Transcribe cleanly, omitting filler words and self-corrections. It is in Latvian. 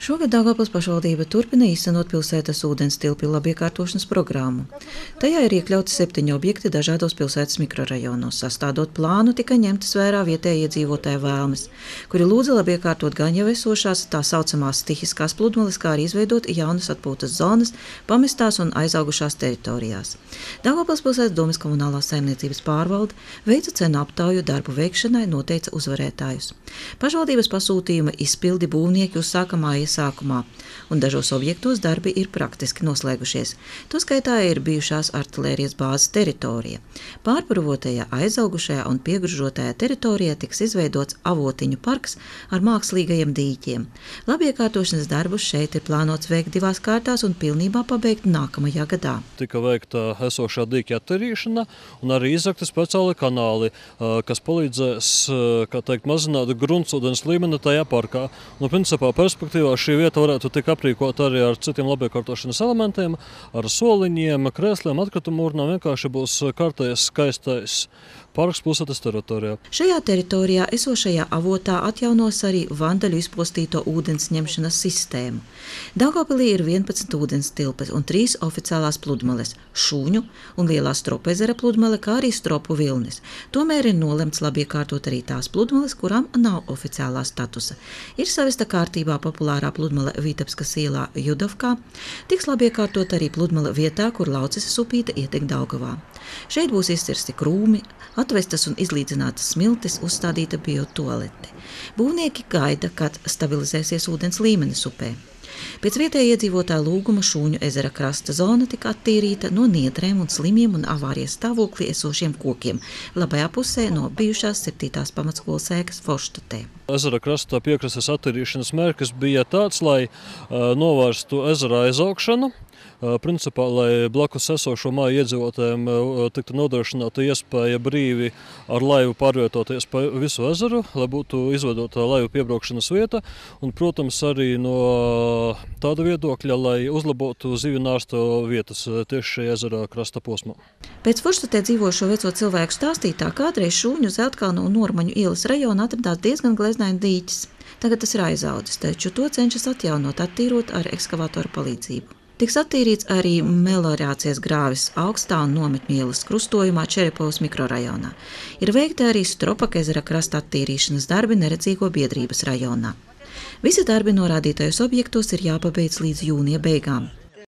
Šogad Daugavpils pašvaldība turpina īstenot pilsētas ūdens tilpju labiekārtošanas programmu. Tajā ir iekļauti 7 objekti dažādos pilsētas mikrorajonos. Sastādot plānu, tika ņemtas vērā vietējie iedzīvotāju vēlmes, kuri lūdza labiekārtot gan jau esošās tā saucamās stihiskās pludmales, kā arī izveidot jaunas atpūtas zonas pamestās un aizaugušās teritorijās. Daugavpils pilsētas domes komunālās saimniecības pārvalde veica cenu aptauju darbu veikšanai, noteica uzvarētājus. Pašvaldības pasūtījuma izpildi būvnieki uzsāka māja sākumā, un dažos objektos darbi ir praktiski noslēgušies. To skaitā ir bijušās artilērijas bāzes teritorija. Pārpurvotajā, aizaugušajā un piegružotajā teritorijā tiks izveidots avotiņu parks ar mākslīgajiem dīķiem. Labiekārtošanas darbus šeit ir plānots veikt 2 kārtās un pilnībā pabeigt nākamajā gadā. Tika veikta esošā dīķa attīrīšana un arī izrakti speciāli kanāli, kas palīdzēs, mazināt gruntsūdens līmeni tajā parkā. Principā perspektīvā šī vieta varētu tikt aprīkot arī ar citiem labiekārtošanas elementiem, ar soliņiem, krēsliem, atkritumu urnām. Vienkārši būs kārtējs skaistais parks pilsētas teritorijā. Šajā teritorijā esošajā avotā atjaunos arī vandaļu izpostīto ūdens ņemšanas sistēmu. Daugavpilī ir 11 ūdens tilpes un 3 oficiālās pludmales – Šūņu un Lielā Stropezera pludmale, kā arī Stropu vilnis. Tomēr ir nolemts labiekārtot arī tās pludmales, kurām nav oficiālā statusa. Ir savesta kārtībā populārā pludmale Vitebskas ielā Judovkā, tiks labiekārtot arī pludmale vietā, kur Laucises upīte ietek Daugavā. Šeit būs izcirsti krūmi, atvestas un izlīdzinātas smiltis, uzstādīta biotualete. Būvnieki gaida, kad stabilizēsies ūdens līmenis upē. Pēc vietējā iedzīvotāja lūguma Šūņu ezera krasta zona tika attīrīta no niedrēm un slimiem un avārijas stāvoklī esošiem kokiem, labajā pusē no bijušās 7. pamatskolas ēkas Forštatē. Ezera krasta piekrastes attīrīšanas mērķis bija tāds, lai novērstu ezera aizaugšanu. Principā, lai blakus esošo māju iedzīvotājiem tiktu nodrošināta iespēja brīvi ar laivu pārvietoties pa visu ezeru, lai būtu izveidota laivu piebraukšanas vieta un, protams, arī no tāda viedokļa, lai uzlabotu zivju nārsta vietas tieši šajā ezera krasta posmā. Pēc Forštatē dzīvošo veco cilvēku stāstītā, kādreiz Šūņu, Zeltkalnu un Normaņu ielas rajonā atradās diezgan gleznains dīķis. Tagad tas ir aizaudzis, taču to cenšas atjaunot, attīrot ar ekskavātoru palīdzību. Tiks attīrīts arī meliorācijas grāvis Augstā un Nometņu ielas krustojumā Čerepovas mikrorajonā. Ir veikti arī Stropaka ezera krasta attīrīšanas darbi Neredzīgo biedrības rajonā. Visi darbi norādītajos objektos ir jāpabeidz līdz jūnija beigām.